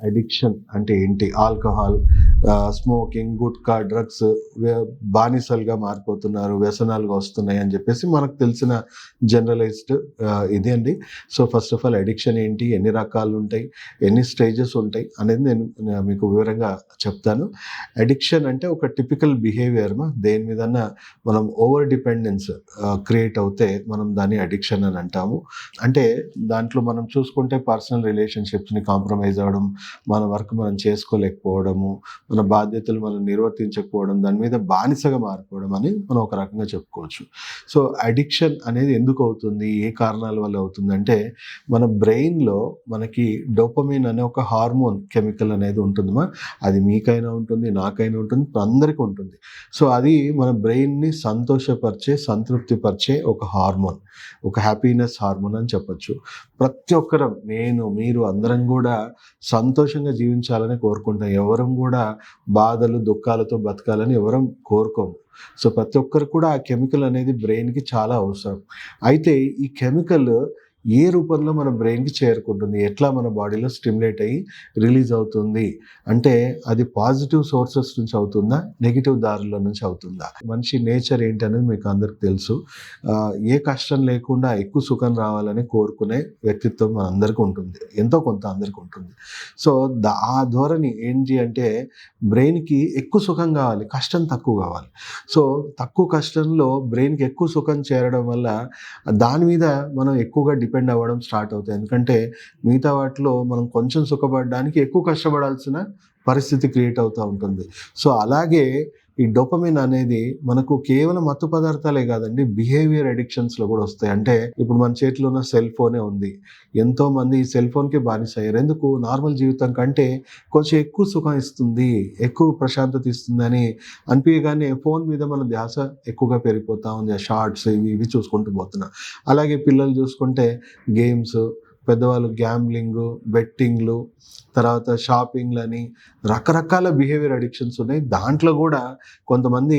Addiction అంటే ఏంటి? Alcohol, smoking, gutka, drugs బానిసలుగా మారిపోతున్నారు, వ్యసనాలుగా వస్తున్నాయి అని చెప్పేసి మనకు తెలిసిన జనరలైజ్డ్ ఇదే అండి. So first of all addiction ఏంటి, ఎన్ని రకాలు ఉంటాయి, ఎన్ని స్టేజెస్ ఉంటాయి అనేది నేను మీకు వివరంగా చెప్తాను. అడిక్షన్ అంటే ఒక టిపికల్ బిహేవియర్ దేని మీదన్నా మనం ఓవర్ డిపెండెన్స్ క్రియేట్ అవుతే మనం దాన్ని అడిక్షన్ అని అంటాము. అంటే దాంట్లో మనం చూసుకుంటే పర్సనల్ రిలేషన్షిప్స్ని కాంప్రమైజ్ అవ్వడం, మన వర్క్ మనం చేసుకోలేకపోవడము, మన బాధ్యతలు మనం నిర్వర్తించకపోవడం, దాని మీద బానిసగా మారిపోవడం అని మనం ఒక రకంగా చెప్పుకోవచ్చు. సో అడిక్షన్ అనేది ఎందుకు అవుతుంది, ఏ కారణాల వల్ల అవుతుంది అంటే మన బ్రెయిన్లో మనకి డోపమైన్ అనే ఒక హార్మోన్ కెమికల్ అనేది ఉంటుందమ్మా. అది మీకైనా ఉంటుంది, నాకైనా ఉంటుంది, అందరికీ ఉంటుంది. సో అది మన బ్రెయిన్ని సంతోషపరిచే, సంతృప్తిపరిచే ఒక హార్మోన్, ఒక హ్యాపీనెస్ హార్మోన్ అని చెప్పొచ్చు. ప్రతి ఒక్కరం, నేను, మీరు అందరం కూడా సంతోషంగా జీవించాలని కోరుకుంటాం. ఎవరం కూడా బాధలు, దుఃఖాలతో బతకాలని ఎవరం కోరుకోము. సో ప్రతి ఒక్కరు కూడా ఆ కెమికల్ అనేది బ్రెయిన్కి చాలా అవసరం. అయితే ఈ కెమికల్ ఏ రూపంలో మన బ్రెయిన్కి చేరుకుంటుంది, ఎట్లా మన బాడీలో స్టిమ్యులేట్ అయ్యి రిలీజ్ అవుతుంది అంటే అది పాజిటివ్ సోర్సెస్ నుంచి అవుతుందా, నెగిటివ్ దారుల నుంచి అవుతుందా? మనిషి నేచర్ ఏంటి అనేది మీకు అందరికి తెలుసు. ఏ కష్టం లేకుండా ఎక్కువ సుఖం రావాలని కోరుకునే వ్యక్తిత్వం మన అందరికీ ఉంటుంది, ఎంతో కొంత అందరికీ ఉంటుంది. సో ఆ ధోరణి ఏంటి అంటే బ్రెయిన్కి ఎక్కువ సుఖం కావాలి, కష్టం తక్కువ కావాలి. సో తక్కువ కష్టంలో బ్రెయిన్కి ఎక్కువ సుఖం చేరడం వల్ల దాని మీద మనం ఎక్కువగా డిపెండ్ అవ్వడం స్టార్ట్ అవుతాయి. ఎందుకంటే మిగతా వాటిలో మనం కొంచెం సుఖపడడానికి ఎక్కువ కష్టపడాల్సిన పరిస్థితి క్రియేట్ అవుతూ ఉంటుంది. సో అలాగే ఈ డోపమైన్ అనేది మనకు కేవలం మత్తు పదార్థాలే కాదండి, బిహేవియర్ అడిక్షన్స్లో కూడా వస్తాయి. అంటే ఇప్పుడు మన చేతిలో ఉన్న సెల్ ఫోనే ఉంది, ఎంతోమంది ఈ సెల్ ఫోన్కి బానిస అయ్యారు. ఎందుకు? నార్మల్ జీవితం కంటే కొంచెం ఎక్కువ సుఖం ఇస్తుంది, ఎక్కువ ప్రశాంతత ఇస్తుంది అని అనిపించగానే ఫోన్ మీద మన ధ్యాస ఎక్కువగా పెరిగిపోతూ ఉంది. షార్ట్స్ ఇవి చూసుకుంటూ పోతున్నాం. అలాగే పిల్లలు చూసుకుంటే గేమ్స్, పెద్దవాళ్ళు గ్యాంబ్లింగ్, బెట్టింగ్లు, తర్వాత షాపింగ్లని, రకరకాల బిహేవియర్ అడిక్షన్స్ ఉన్నాయి. దాంట్లో కూడా కొంతమంది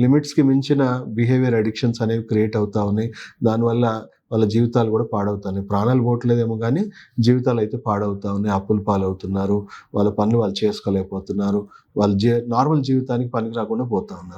లిమిట్స్కి మించిన బిహేవియర్ అడిక్షన్స్ అనేవి క్రియేట్ అవుతూ ఉన్నాయి. దానివల్ల వాళ్ళ జీవితాలు కూడా పాడవుతున్నాయి. ప్రాణాలు పోవట్లేదేమో కానీ జీవితాలు అయితే పాడవుతూ ఉన్నాయి, అప్పులు పాలవుతున్నారు, వాళ్ళ పనులు వాళ్ళు చేసుకోలేకపోతున్నారు, వాళ్ళ నార్మల్ జీవితానికి పనికి రాకుండా పోతూ ఉన్నారు.